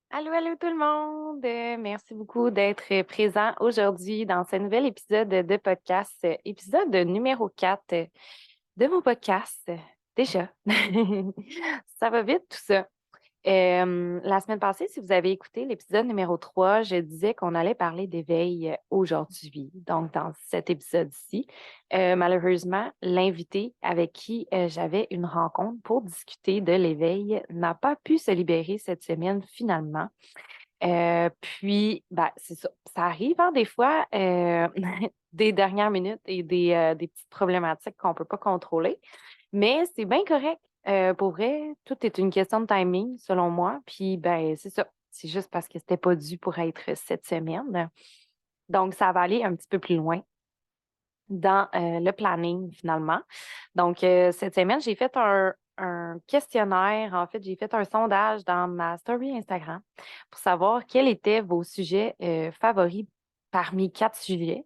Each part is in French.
Allô, allô tout le monde! Merci beaucoup d'être présent aujourd'hui dans ce nouvel épisode de podcast, épisode numéro 4 de mon podcast. Déjà, ça va vite tout ça. La semaine passée, si vous avez écouté l'épisode numéro 3, je disais qu'on allait parler d'éveil aujourd'hui. Donc, dans cet épisode-ci, malheureusement, l'invité avec qui j'avais une rencontre pour discuter de l'éveil n'a pas pu se libérer cette semaine finalement. Puis, ben, c'est ça. Ça arrive, hein, des fois, des dernières minutes et des petites problématiques qu'on ne peut pas contrôler. Mais c'est bien correct. Pour vrai, tout est une question de timing, selon moi. Puis, ben, c'est ça. C'est juste parce que c'était pas dû pour être cette semaine. Donc, ça va aller un petit peu plus loin dans le planning, finalement. Donc, cette semaine, j'ai fait un questionnaire. En fait, j'ai fait un sondage dans ma story Instagram pour savoir quels étaient vos sujets favoris parmi 4 sujets.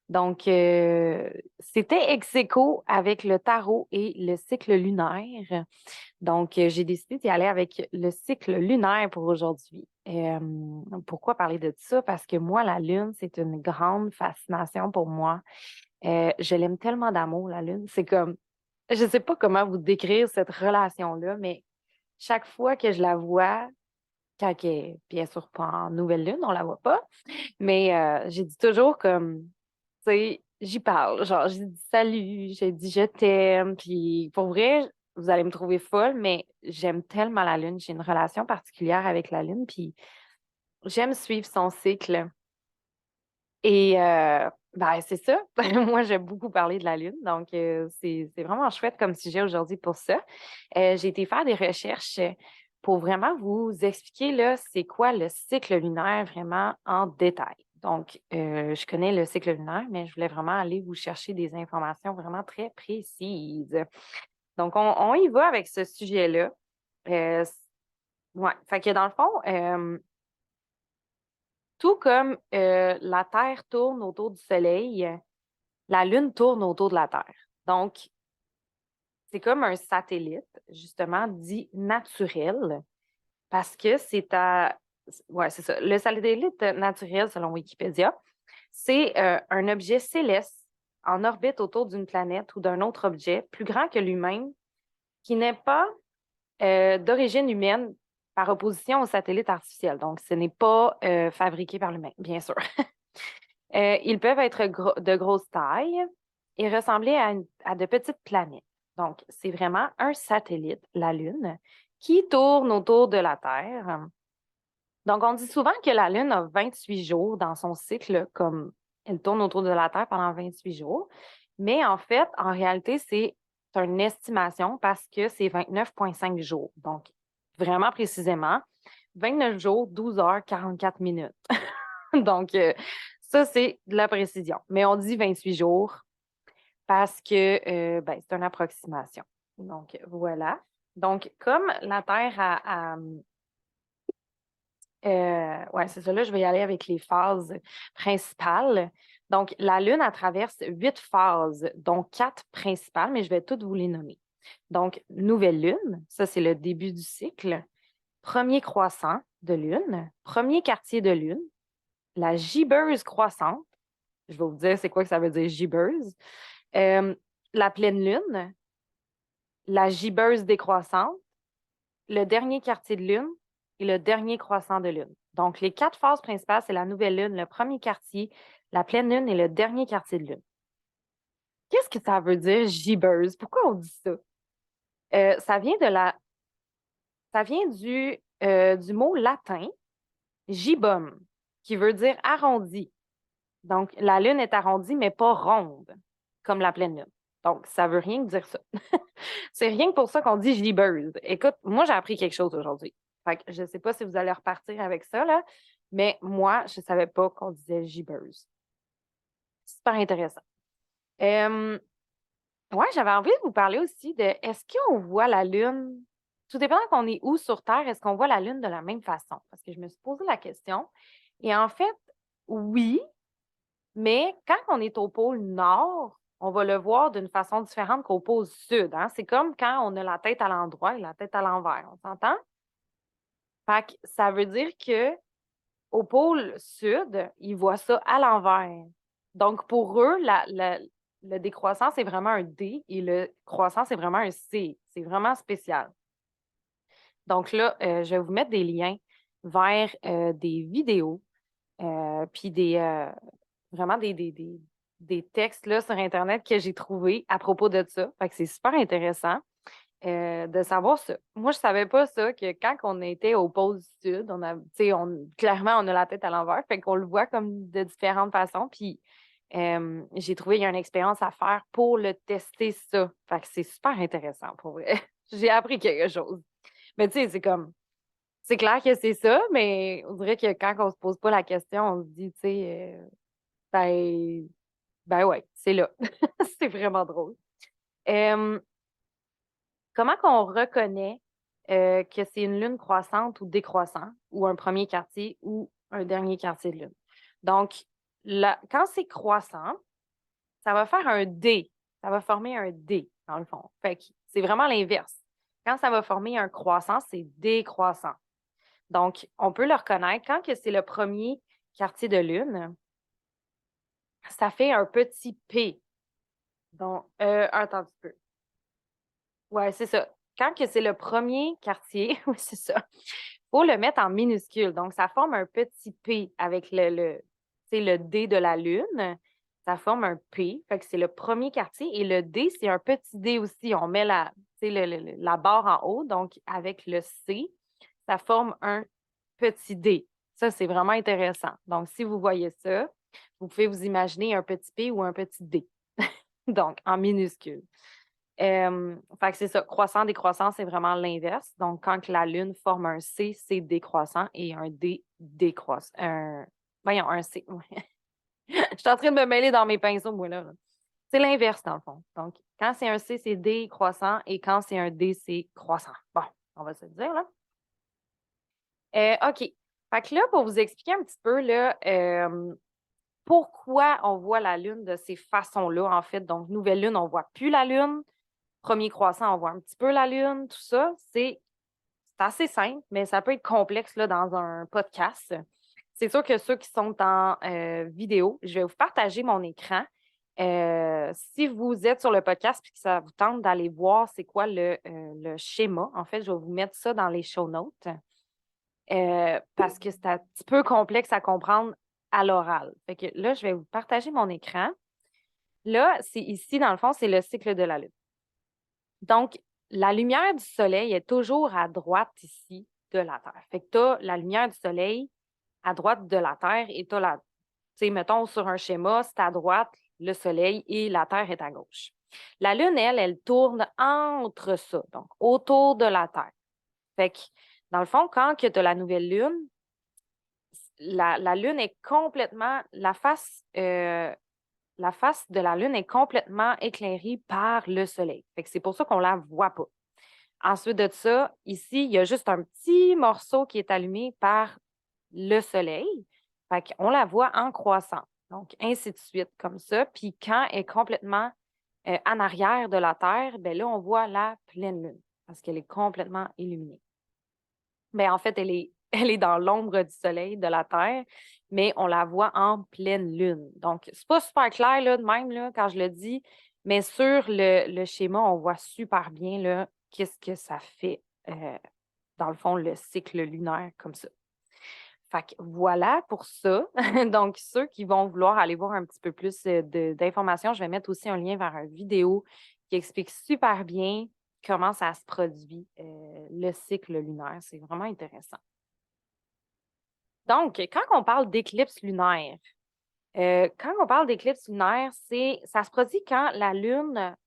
Donc, c'était ex aequo avec le tarot et le cycle lunaire. Donc, j'ai décidé d'y aller avec le cycle lunaire pour aujourd'hui. Pourquoi parler de ça? Parce que moi, la lune, c'est une grande fascination pour moi. Je l'aime tellement d'amour, la lune. C'est comme, je ne sais pas comment vous décrire cette relation-là, mais chaque fois que je la vois, quand elle est bien sûr pas en nouvelle lune, on la voit pas, mais j'ai dit toujours comme, tu sais, j'y parle. Genre, j'ai dit salut, j'ai dit je t'aime. Puis pour vrai, vous allez me trouver folle, mais j'aime tellement la lune. J'ai une relation particulière avec la lune, puis j'aime suivre son cycle. Et ben, c'est ça. Moi, j'aime beaucoup parler de la Lune. Donc, c'est vraiment chouette comme sujet aujourd'hui pour ça. J'ai été faire des recherches pour vraiment vous expliquer là, c'est quoi le cycle lunaire vraiment en détail. Donc, je connais le cycle lunaire, mais je voulais vraiment aller vous chercher des informations vraiment très précises. Donc, on y va avec ce sujet-là. Euh, ouais. Fait que dans le fond, tout comme la Terre tourne autour du Soleil, la Lune tourne autour de la Terre. Donc, c'est comme un satellite, justement, dit naturel, parce que c'est à... Ouais, c'est ça. Le satellite naturel, selon Wikipédia, c'est un objet céleste en orbite autour d'une planète ou d'un autre objet plus grand que lui-même qui n'est pas d'origine humaine par opposition au satellite artificiel. Donc, ce n'est pas fabriqué par l'humain, bien sûr. Ils peuvent être de grosse taille et ressembler à de petites planètes. Donc, c'est vraiment un satellite, la Lune, qui tourne autour de la Terre. Donc, on dit souvent que la Lune a 28 jours dans son cycle, comme elle tourne autour de la Terre pendant 28 jours. Mais en fait, en réalité, c'est une estimation parce que c'est 29,5 jours. Donc, vraiment précisément, 29 jours, 12 heures, 44 minutes. Donc, ça, c'est de la précision. Mais on dit 28 jours parce que ben, c'est une approximation. Donc, voilà. Donc, comme la Terre ouais, c'est ça. Là, je vais y aller avec les phases principales. Donc, la Lune, elle traverse 8 phases, dont 4 principales, mais je vais toutes vous les nommer. Donc, nouvelle Lune, ça, c'est le début du cycle. Premier croissant de Lune, premier quartier de Lune, la gibbeuse croissante. Je vais vous dire c'est quoi que ça veut dire gibbeuse. Euh, la pleine Lune, la gibbeuse décroissante, le dernier quartier de Lune et le dernier croissant de Lune. Donc, les 4 phases principales, c'est la nouvelle Lune, le premier quartier, la pleine Lune et le dernier quartier de Lune. Qu'est-ce que ça veut dire gibbeuse? Pourquoi on dit ça? Ça vient ça vient du mot latin gibbum, qui veut dire arrondi. Donc, la Lune est arrondie, mais pas ronde, comme la pleine Lune. Donc, ça veut rien dire ça. C'est rien que pour ça qu'on dit gibbeuse. Écoute, moi, j'ai appris quelque chose aujourd'hui. Fait que je ne sais pas si vous allez repartir avec ça, là, mais moi, je ne savais pas qu'on disait gibbeuse. Super intéressant. Euh, ouais, j'avais envie de vous parler aussi de est-ce qu'on voit la Lune, tout dépendant qu'on est où sur Terre, est-ce qu'on voit la Lune de la même façon? Parce que je me suis posé la question. Et en fait, oui, mais quand on est au pôle Nord, on va le voir d'une façon différente qu'au pôle Sud. Hein? C'est comme quand on a la tête à l'endroit et la tête à l'envers. On s'entend? Fait que ça veut dire que au pôle sud, ils voient ça à l'envers. Donc, pour eux, le décroissant, c'est vraiment un D et le croissant, c'est vraiment un C. C'est vraiment spécial. Donc là, je vais vous mettre des liens vers des vidéos, puis vraiment des textes là, sur Internet que j'ai trouvés à propos de ça. Fait que c'est super intéressant de savoir ça. Moi, je savais pas ça, que quand on était au pôle sud, clairement, on a la tête à l'envers, fait qu'on le voit comme de différentes façons. Puis j'ai trouvé qu'il y a une expérience à faire pour le tester ça. Fait que c'est super intéressant pour vrai. J'ai appris quelque chose. Mais tu sais, c'est clair que c'est ça, mais on dirait que quand on se pose pas la question, on se dit, tu sais, ben, ben ouais, c'est là. C'est vraiment drôle. Euh, Comment qu'on reconnaît que c'est une lune croissante ou décroissante, ou un premier quartier ou un dernier quartier de lune? Donc, quand c'est croissant, ça va faire un D. Ça va former un D, dans le fond. Fait que c'est vraiment l'inverse. Quand ça va former un croissant, c'est décroissant. Donc, on peut le reconnaître quand que c'est le premier quartier de lune, ça fait un petit P. Donc, attends un petit peu. Ouais, c'est ça. Quand que c'est le premier quartier, oui, c'est ça. Il faut le mettre en minuscule. Donc, ça forme un petit P avec le D de la Lune. Ça forme un P. Fait que c'est le premier quartier. Et le D, c'est un petit D aussi. On met la barre en haut. Donc, avec le C, ça forme un petit D. Ça, c'est vraiment intéressant. Donc, si vous voyez ça, vous pouvez vous imaginer un petit P ou un petit D. Donc, en minuscule. Fait que c'est ça, croissant, décroissant, c'est vraiment l'inverse. Donc, quand la Lune forme un C, c'est décroissant et un D décroissant. Voyons, un C. Ouais. Je suis en train de me mêler dans mes pinceaux, moi, là. C'est l'inverse, dans le fond. Donc, quand c'est un C, c'est décroissant et quand c'est un D, c'est croissant. Bon, on va se le dire, là. OK. Fait que là, pour vous expliquer un petit peu, là, pourquoi on voit la Lune de ces façons-là, en fait. Donc, nouvelle Lune, on ne voit plus la Lune. Premier croissant, on voit un petit peu la Lune, tout ça. C'est assez simple, mais ça peut être complexe là, dans un podcast. C'est sûr que ceux qui sont en vidéo, je vais vous partager mon écran. Si vous êtes sur le podcast et que ça vous tente d'aller voir c'est quoi le schéma, en fait, je vais vous mettre ça dans les show notes parce que c'est un petit peu complexe à comprendre à l'oral. Fait que là, je vais vous partager mon écran. Là, c'est ici, dans le fond, c'est le cycle de la Lune. Donc, la lumière du soleil est toujours à droite ici de la Terre. Fait que tu as la lumière du soleil à droite de la Terre et tu as tu sais, mettons sur un schéma, c'est à droite le soleil et la Terre est à gauche. La Lune, elle tourne entre ça, donc autour de la Terre. Fait que, dans le fond, quand tu as la nouvelle Lune, la Lune est complètement, la face de la Lune est complètement éclairée par le soleil. Fait que c'est pour ça qu'on ne la voit pas. Ensuite de ça, ici, il y a juste un petit morceau qui est allumé par le soleil. Fait qu'on la voit en croissant. Donc, ainsi de suite, comme ça. Puis quand elle est complètement en arrière de la Terre, bien là, on voit la pleine lune parce qu'elle est complètement illuminée. Bien, en fait, elle est dans l'ombre du soleil de la Terre, mais on la voit en pleine lune. Donc, c'est pas super clair là, de même là, quand je le dis, mais sur le schéma, on voit super bien là, qu'est-ce que ça fait, dans le fond, le cycle lunaire comme ça. Fait que voilà pour ça. Donc, ceux qui vont vouloir aller voir un petit peu plus d'informations, je vais mettre aussi un lien vers une vidéo qui explique super bien comment ça se produit, le cycle lunaire. C'est vraiment intéressant. Donc, quand on parle d'éclipse lunaire, ça se produit quand la Lune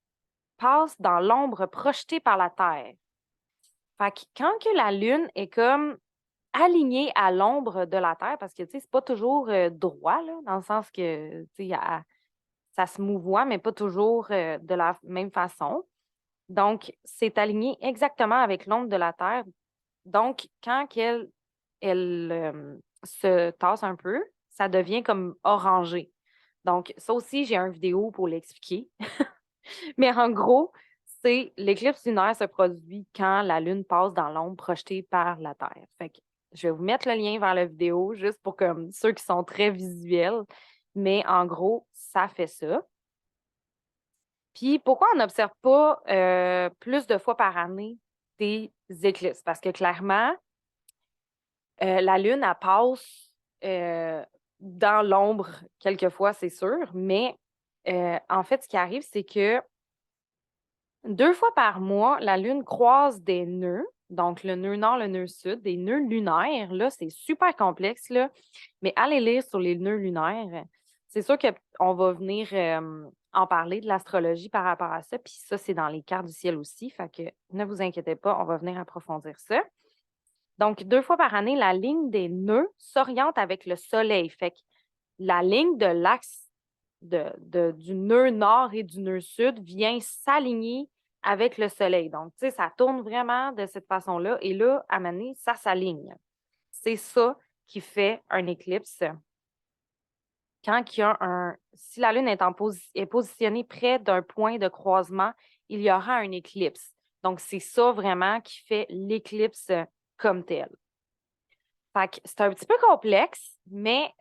passe dans l'ombre projetée par la Terre. Fait que quand que la Lune est comme alignée à l'ombre de la Terre, parce que, tu sais, c'est pas toujours droit, là, dans le sens que, tu sais, ça se mouvoie, mais pas toujours de la même façon. Donc, c'est aligné exactement avec l'ombre de la Terre. Donc, quand elle se tasse un peu, ça devient comme orangé. Donc, ça aussi, j'ai une vidéo pour l'expliquer. Mais en gros, c'est l'éclipse lunaire se produit quand la Lune passe dans l'ombre projetée par la Terre. Fait que Je vais vous mettre le lien vers la vidéo juste pour comme ceux qui sont très visuels. Mais en gros, ça fait ça. Puis pourquoi on n'observe pas plus de fois par année des éclipses? Parce que clairement, la Lune, elle passe dans l'ombre quelquefois, c'est sûr, mais en fait, ce qui arrive, c'est que 2 fois par mois, la Lune croise des nœuds, donc le nœud nord, le nœud sud, des nœuds lunaires. Là, c'est super complexe, là, mais allez lire sur les nœuds lunaires. C'est sûr qu'on va venir en parler de l'astrologie par rapport à ça, puis ça, c'est dans les cartes du ciel aussi, fait que ne vous inquiétez pas, on va venir approfondir ça. Donc, 2 fois par année, la ligne des nœuds s'oriente avec le soleil. Fait que la ligne de l'axe du nœud nord et du nœud sud vient s'aligner avec le soleil. Donc, tu sais, ça tourne vraiment de cette façon-là. Et là, à un moment donné, ça s'aligne. C'est ça qui fait un éclipse. Quand il y a si la Lune est positionnée près d'un point de croisement, il y aura un éclipse. Donc, c'est ça vraiment qui fait l'éclipse comme tel. Fait que c'est un petit peu complexe, mais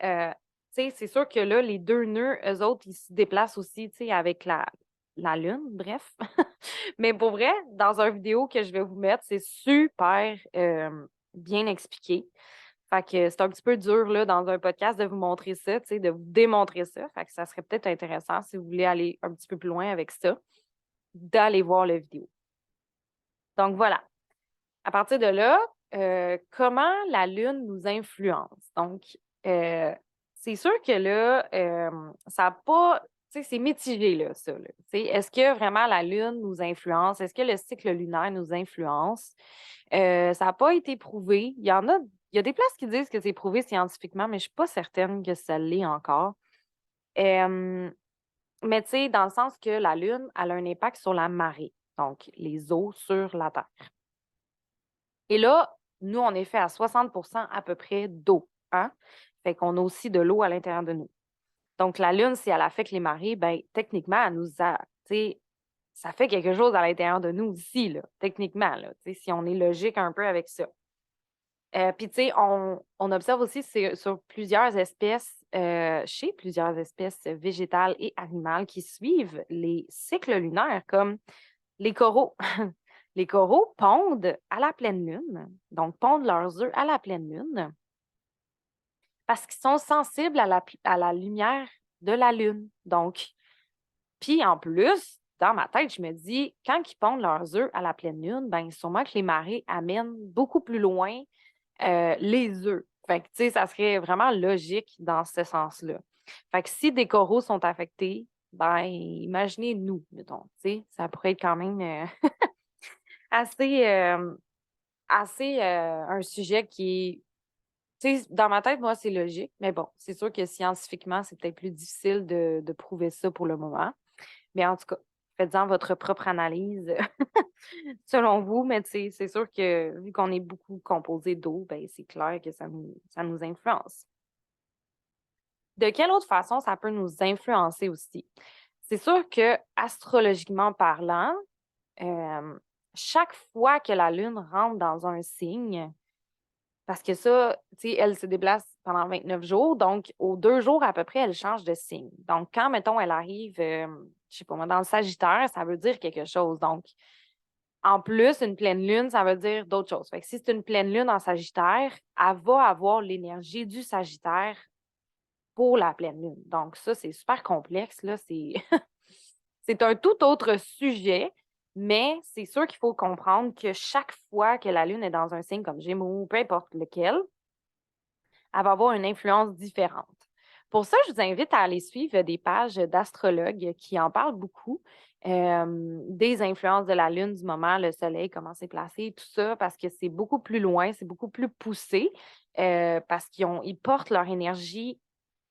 c'est sûr que là, les deux nœuds, eux autres, ils se déplacent aussi avec la Lune, bref. Mais pour vrai, dans une vidéo que je vais vous mettre, c'est super bien expliqué. Fait que c'est un petit peu dur là, dans un podcast de vous montrer ça, de vous démontrer ça. Fait que ça serait peut-être intéressant si vous voulez aller un petit peu plus loin avec ça, d'aller voir la vidéo. Donc voilà. À partir de là, comment la Lune nous influence? Donc, c'est sûr que là, ça n'a pas, tu sais, c'est mitigé, là, ça. Là. Est-ce que vraiment la Lune nous influence? Est-ce que le cycle lunaire nous influence? Ça n'a pas été prouvé. Il y a des places qui disent que c'est prouvé scientifiquement, mais je ne suis pas certaine que ça l'est encore. Mais tu sais, dans le sens que la Lune, elle a un impact sur la marée, donc les eaux sur la Terre. Et là, nous, on est fait à 60 à peu près d'eau. Hein? Fait qu'on a aussi de l'eau à l'intérieur de nous. Donc, la Lune, si elle affecte les marées, ben techniquement, elle nous a, tu sais, ça fait quelque chose à l'intérieur de nous aussi, là, techniquement, là, si on est logique un peu avec ça. Puis, tu sais, on observe aussi sur plusieurs espèces, chez plusieurs espèces végétales et animales qui suivent les cycles lunaires, comme les coraux. Les coraux pondent à la pleine lune, donc pondent leurs œufs à la pleine lune, parce qu'ils sont sensibles à la lumière de la lune. Donc, puis en plus, dans ma tête, je me dis, quand ils pondent leurs œufs à la pleine lune, bien, sûrement que les marées amènent beaucoup plus loin les œufs. Fait que, tu sais, ça serait vraiment logique dans ce sens-là. Fait que si des coraux sont affectés, ben, imaginez nous, mettons, tu sais, ça pourrait être quand même assez, un sujet qui est, tu sais, dans ma tête, moi, c'est logique, mais bon, c'est sûr que scientifiquement, c'est peut-être plus difficile de prouver ça pour le moment. Mais en tout cas, faites-en votre propre analyse selon vous, mais tu sais, c'est sûr que vu qu'on est beaucoup composé d'eau, ben, c'est clair que ça nous influence. De quelle autre façon ça peut nous influencer aussi? C'est sûr que astrologiquement parlant, euh, chaque fois que la Lune rentre dans un signe, parce que ça, tu sais, elle se déplace pendant 29 jours, donc aux 2 jours à peu près, elle change de signe. Donc, quand, mettons, elle arrive, je sais pas moi, dans le Sagittaire, ça veut dire quelque chose. Donc, en plus, une pleine lune, ça veut dire d'autres choses. Fait que si c'est une pleine lune en Sagittaire, elle va avoir l'énergie du Sagittaire pour la pleine lune. Donc, ça, c'est super complexe, là. C'est un tout autre sujet, mais c'est sûr qu'il faut comprendre que chaque fois que la lune est dans un signe comme Gémeaux, peu importe lequel, elle va avoir une influence différente. Pour ça, je vous invite à aller suivre des pages d'astrologues qui en parlent beaucoup, des influences de la Lune du moment, le Soleil, comment c'est placé, tout ça, parce que c'est beaucoup plus loin, c'est beaucoup plus poussé, parce ils portent leur énergie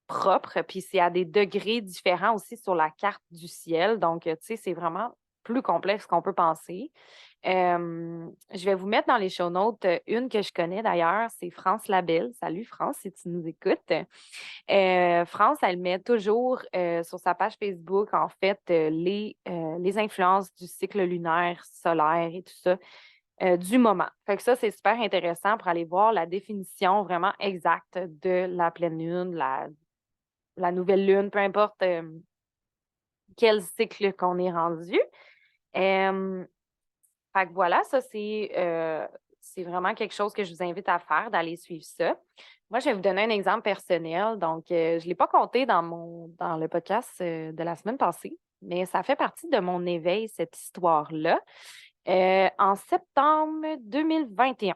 propre, puis c'est à des degrés différents aussi sur la carte du ciel. Donc, tu sais, c'est vraiment plus complexe qu'on peut penser. Je vais vous mettre dans les show notes une que je connais d'ailleurs, c'est France Labelle. Salut France, si tu nous écoutes. France, elle met toujours sur sa page Facebook, en fait, les influences du cycle lunaire, solaire et tout ça. du moment. Fait que ça, c'est super intéressant pour aller voir la définition vraiment exacte de la pleine lune, la nouvelle lune, peu importe quel cycle qu'on est rendu. Fait que voilà, ça, c'est vraiment quelque chose que je vous invite à faire, d'aller suivre ça. Moi, je vais vous donner un exemple personnel. Donc, je ne l'ai pas compté dans le podcast de la semaine passée, mais ça fait partie de mon éveil, cette histoire-là. En septembre 2021.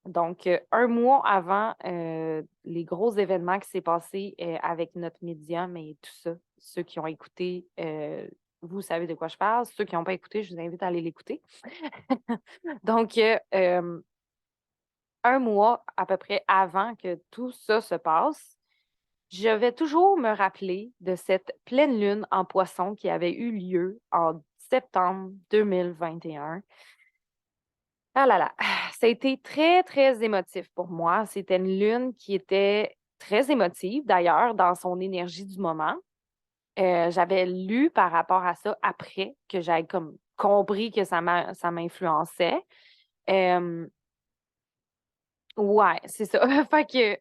Donc, un mois avant les gros événements qui s'est passé avec notre médium et tout ça. Ceux qui ont écouté, vous savez de quoi je parle. Ceux qui n'ont pas écouté, je vous invite à aller l'écouter. Donc, un mois à peu près avant que tout ça se passe, je vais toujours me rappeler de cette pleine lune en poisson qui avait eu lieu en septembre 2021. Ah là là, ça a été très, très émotif pour moi. C'était une lune qui était très émotive, d'ailleurs, dans son énergie du moment. J'avais lu par rapport à ça après que j'avais comme compris que ça m'influençait. Euh, ouais, c'est ça. Fait que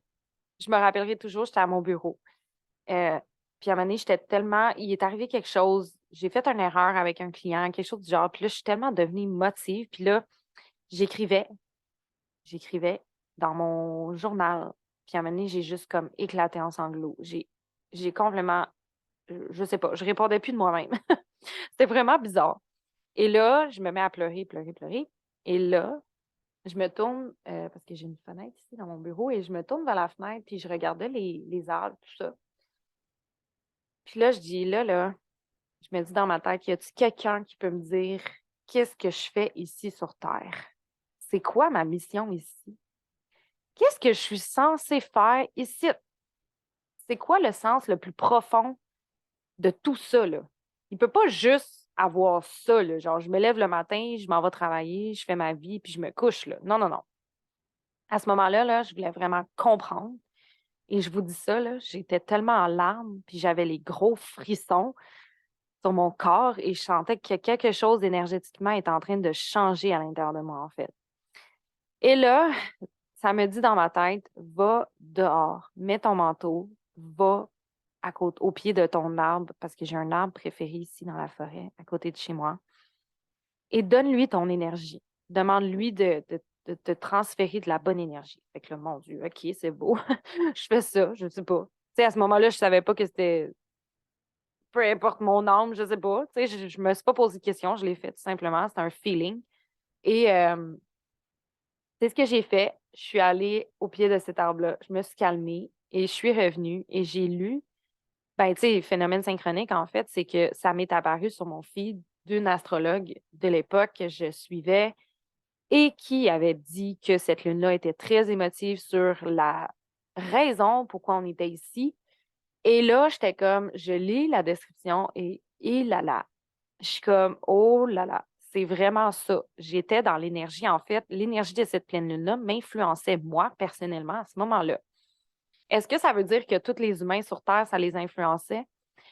je me rappellerai toujours, j'étais à mon bureau. Euh, puis à un moment donné, il est arrivé quelque chose. J'ai fait une erreur avec un client, quelque chose du genre. Puis là, je suis tellement devenue émotive. Puis là, j'écrivais. J'écrivais dans mon journal. Puis à un moment donné, j'ai juste comme éclaté en sanglots. J'ai complètement, je sais pas, je répondais plus de moi-même. C'était vraiment bizarre. Et là, je me mets à pleurer, pleurer, pleurer. Et là, je me tourne, parce que j'ai une fenêtre ici dans mon bureau, et je me tourne vers la fenêtre, puis je regardais les arbres, tout ça. Puis là, je dis, là, je me dis dans ma tête, y a-t-il quelqu'un qui peut me dire qu'est-ce que je fais ici sur Terre? C'est quoi ma mission ici? Qu'est-ce que je suis censée faire ici? C'est quoi le sens le plus profond de tout ça, là? Il ne peut pas juste avoir ça, là. Genre, je me lève le matin, je m'en vais travailler, je fais ma vie, puis je me couche, là. Non, non, non. À ce moment-là, là, je voulais vraiment comprendre. Et je vous dis ça, là, j'étais tellement en larmes, puis j'avais les gros frissons sur mon corps et je sentais que quelque chose énergétiquement est en train de changer à l'intérieur de moi, en fait. Et là, ça me dit dans ma tête, va dehors, mets ton manteau, va au pied de ton arbre, parce que j'ai un arbre préféré ici dans la forêt, à côté de chez moi, et donne-lui ton énergie. Demande-lui de te transférer de la bonne énergie. Fait que là, mon Dieu, OK, c'est beau. Je fais ça, je sais pas. Tu sais, à ce moment-là, je savais pas que c'était, peu importe mon âme, je sais pas. Tu sais, je me suis pas posé de questions, je l'ai fait tout simplement. C'était un feeling. Et c'est ce que j'ai fait. Je suis allée au pied de cet arbre-là. Je me suis calmée et je suis revenue et j'ai lu. Ben, tu sais, phénomène synchronique, en fait, c'est que ça m'est apparu sur mon feed d'une astrologue de l'époque que je suivais et qui avait dit que cette lune-là était très émotive sur la raison pourquoi on était ici. Et là, j'étais comme, je lis la description et là là, je suis comme, oh là là, c'est vraiment ça. J'étais dans l'énergie, en fait. L'énergie de cette pleine lune-là m'influençait, moi, personnellement, à ce moment-là. Est-ce que ça veut dire que tous les humains sur Terre, ça les influençait?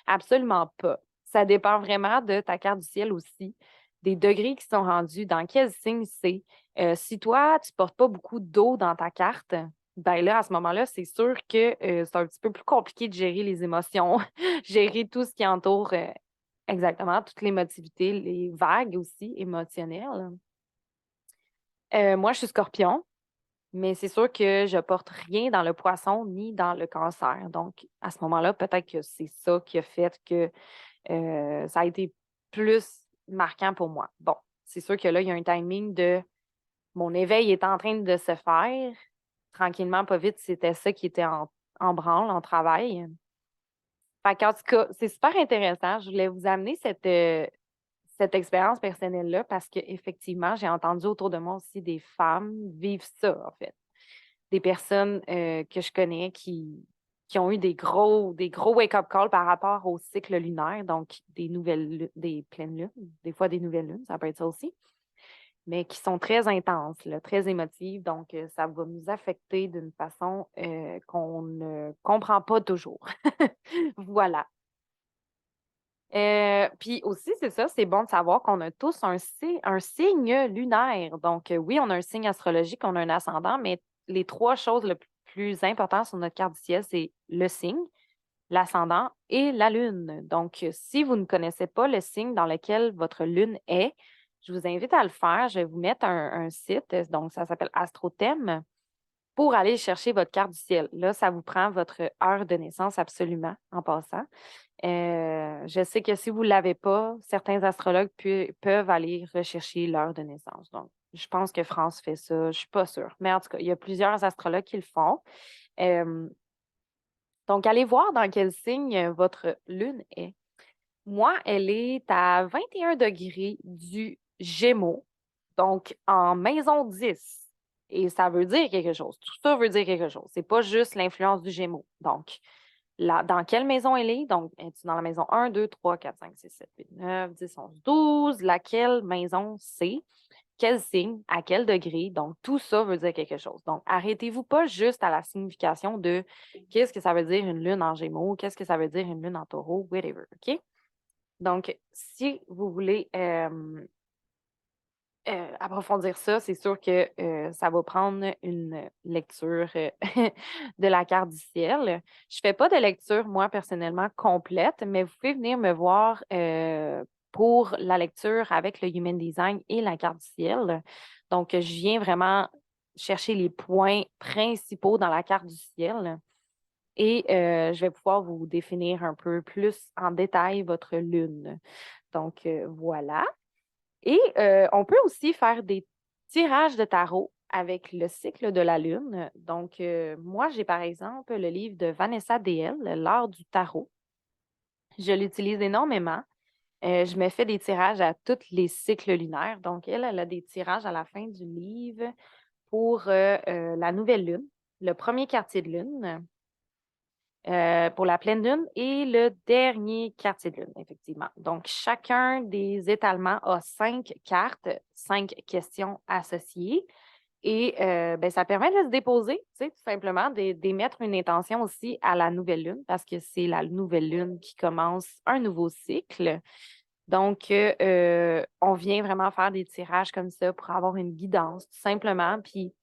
Absolument pas. Ça dépend vraiment de ta carte du ciel aussi, des degrés qui sont rendus, dans quel signe c'est. Si toi, tu ne portes pas beaucoup d'eau dans ta carte, ben là, à ce moment-là, c'est sûr que c'est un petit peu plus compliqué de gérer les émotions, gérer tout ce qui entoure exactement, toute l'émotivité, les vagues aussi émotionnelles. Moi, je suis scorpion. Mais c'est sûr que je porte rien dans le poisson ni dans le cancer. Donc, à ce moment-là, peut-être que c'est ça qui a fait que ça a été plus marquant pour moi. Bon, c'est sûr que là, il y a un timing de mon éveil est en train de se faire. Tranquillement, pas vite, c'était ça qui était en branle, en travail. Fait qu'en tout cas, c'est super intéressant. Je voulais vous amener cette expérience personnelle-là parce qu'effectivement, j'ai entendu autour de moi aussi des femmes vivre ça, en fait. Des personnes que je connais qui ont eu des gros wake-up calls par rapport au cycle lunaire, donc des pleines lunes, des fois des nouvelles lunes, ça peut être ça aussi, mais qui sont très intenses, là, très émotives, donc ça va nous affecter d'une façon qu'on ne comprend pas toujours. Voilà. Puis aussi, c'est ça, c'est bon de savoir qu'on a tous un signe lunaire. Donc, oui, on a un signe astrologique, on a un ascendant, mais les trois choses les plus importantes sur notre carte du ciel, c'est le signe, l'ascendant et la lune. Donc, si vous ne connaissez pas le signe dans lequel votre lune est, je vous invite à le faire. Je vais vous mettre un site, donc ça s'appelle AstroThème, pour aller chercher votre carte du ciel. Là, ça vous prend votre heure de naissance absolument en passant. Je sais que si vous ne l'avez pas, certains astrologues peuvent aller rechercher l'heure de naissance. Donc, je pense que France fait ça, je ne suis pas sûre. Mais en tout cas, il y a plusieurs astrologues qui le font. Euh, donc, allez voir dans quel signe votre lune est. Moi, elle est à 21 degrés du Gémeaux, donc en maison 10. Et ça veut dire quelque chose. Tout ça veut dire quelque chose. C'est pas juste l'influence du Gémeaux. Donc, là, dans quelle maison elle est? Donc, es-tu dans la maison 1, 2, 3, 4, 5, 6, 7, 8, 9, 10, 11, 12? Laquelle maison c'est? Quel signe? À quel degré? Donc, tout ça veut dire quelque chose. Donc, arrêtez-vous pas juste à la signification de qu'est-ce que ça veut dire une lune en Gémeaux, qu'est-ce que ça veut dire une lune en Taureau, whatever, OK? Donc, si vous voulez approfondir ça, c'est sûr que ça va prendre une lecture de la carte du ciel. Je ne fais pas de lecture, moi, personnellement, complète, mais vous pouvez venir me voir pour la lecture avec le Human Design et la carte du ciel. Donc, je viens vraiment chercher les points principaux dans la carte du ciel et je vais pouvoir vous définir un peu plus en détail votre lune. Donc, voilà. Et on peut aussi faire des tirages de tarot avec le cycle de la lune. Donc, moi, j'ai par exemple le livre de Vanessa DL, L'art du tarot. Je l'utilise énormément. Je me fais des tirages à tous les cycles lunaires. Donc, elle a des tirages à la fin du livre pour la nouvelle lune, le premier quartier de lune, pour la pleine lune et le dernier quartier de lune, effectivement. Donc, chacun des étalements a 5 cartes, 5 questions associées. Et ben, ça permet de se déposer, tu sais, tout simplement, d'émettre une intention aussi à la nouvelle lune, parce que c'est la nouvelle lune qui commence un nouveau cycle. Donc, on vient vraiment faire des tirages comme ça pour avoir une guidance, tout simplement. Puis,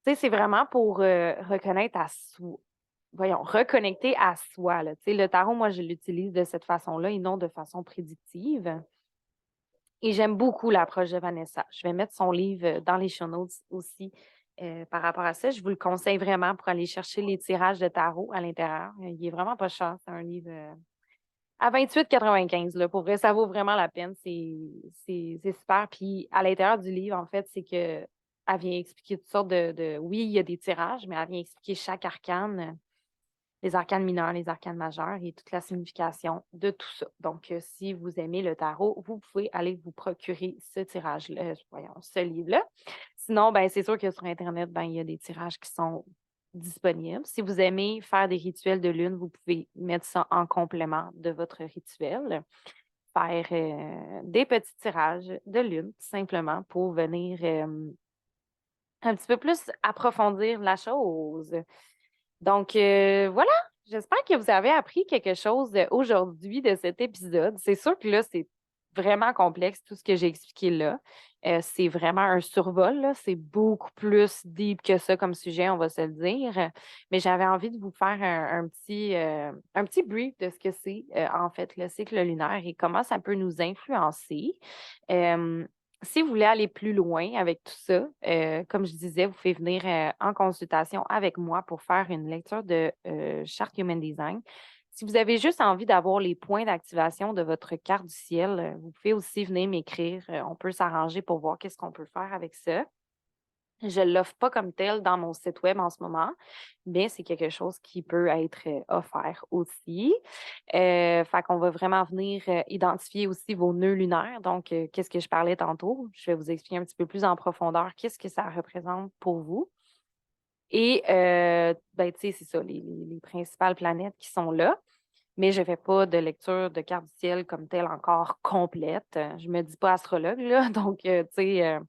tu sais, c'est vraiment pour reconnaître à soi, voyons, reconnecter à soi, là. Tu sais, le tarot, moi, je l'utilise de cette façon-là et non de façon prédictive. Et j'aime beaucoup l'approche de Vanessa. Je vais mettre son livre dans les show notes aussi par rapport à ça. Je vous le conseille vraiment pour aller chercher les tirages de tarot à l'intérieur. Il est vraiment pas cher. C'est un livre à 28,95 là. Pour vrai, ça vaut vraiment la peine. C'est super. Puis à l'intérieur du livre, en fait, c'est que elle vient expliquer toutes sortes Oui, il y a des tirages, mais elle vient expliquer chaque arcane, les arcanes mineurs, les arcanes majeures et toute la signification de tout ça. Donc, si vous aimez le tarot, vous pouvez aller vous procurer ce tirage-là, voyons, ce livre-là. Sinon, ben, c'est sûr que sur Internet, ben, il y a des tirages qui sont disponibles. Si vous aimez faire des rituels de lune, vous pouvez mettre ça en complément de votre rituel. Faire des petits tirages de lune, tout simplement, pour venir un petit peu plus approfondir la chose. Donc, voilà, j'espère que vous avez appris quelque chose aujourd'hui de cet épisode. C'est sûr que là, c'est vraiment complexe, tout ce que j'ai expliqué là. C'est vraiment un survol, là. C'est beaucoup plus deep que ça comme sujet, on va se le dire. Mais j'avais envie de vous faire un petit brief de ce que c'est, en fait, le cycle lunaire et comment ça peut nous influencer. Euh, Si vous voulez aller plus loin avec tout ça, comme je disais, vous pouvez venir en consultation avec moi pour faire une lecture de charte Human Design. Si vous avez juste envie d'avoir les points d'activation de votre carte du ciel, vous pouvez aussi venir m'écrire. On peut s'arranger pour voir qu'est-ce qu'on peut faire avec ça. Je ne l'offre pas comme tel dans mon site web en ce moment, mais c'est quelque chose qui peut être offert aussi. Fait qu'on va vraiment venir identifier aussi vos nœuds lunaires. Donc, qu'est-ce que je parlais tantôt? Je vais vous expliquer un petit peu plus en profondeur qu'est-ce que ça représente pour vous. Et, ben, tu sais, c'est ça, les principales planètes qui sont là. Mais je ne fais pas de lecture de carte du ciel comme telle encore complète. Je ne me dis pas astrologue, là. Donc, tu sais,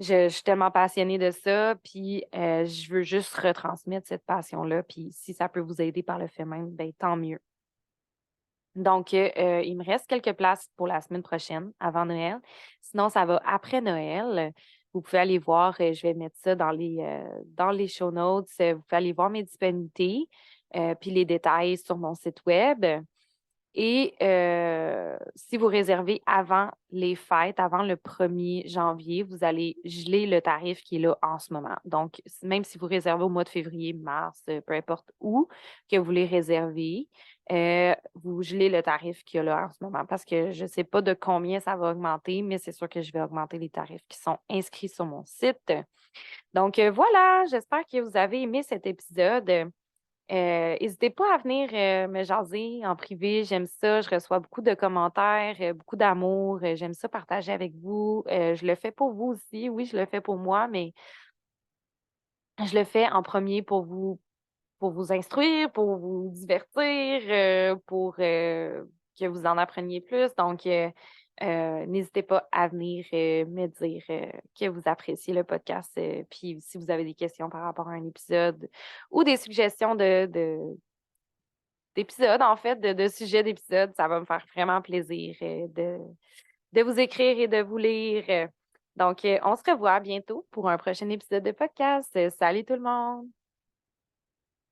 je suis tellement passionnée de ça, puis je veux juste retransmettre cette passion-là. Puis si ça peut vous aider par le fait même, ben tant mieux. Donc, il me reste quelques places pour la semaine prochaine, avant Noël. Sinon, ça va après Noël. Vous pouvez aller voir, je vais mettre ça dans les show notes. Vous pouvez aller voir mes disponibilités, puis les détails sur mon site web. Et si vous réservez avant les fêtes, avant le 1er janvier, vous allez geler le tarif qui est là en ce moment. Donc, même si vous réservez au mois de février, mars, peu importe où que vous les réservez, vous gelez le tarif qu'il y a là en ce moment parce que je ne sais pas de combien ça va augmenter, mais c'est sûr que je vais augmenter les tarifs qui sont inscrits sur mon site. Donc, voilà, j'espère que vous avez aimé cet épisode. N'hésitez pas à venir me jaser en privé. J'aime ça. Je reçois beaucoup de commentaires, beaucoup d'amour. J'aime ça partager avec vous. Je le fais pour vous aussi. Oui, je le fais pour moi, mais je le fais en premier pour vous instruire, pour vous divertir, pour que vous en appreniez plus. Donc, n'hésitez pas à venir me dire que vous appréciez le podcast. Puis, si vous avez des questions par rapport à un épisode ou des suggestions d'épisodes, en fait, de sujets d'épisodes. Ça va me faire vraiment plaisir de vous écrire et de vous lire. Donc, on se revoit bientôt pour un prochain épisode de podcast. Salut tout le monde!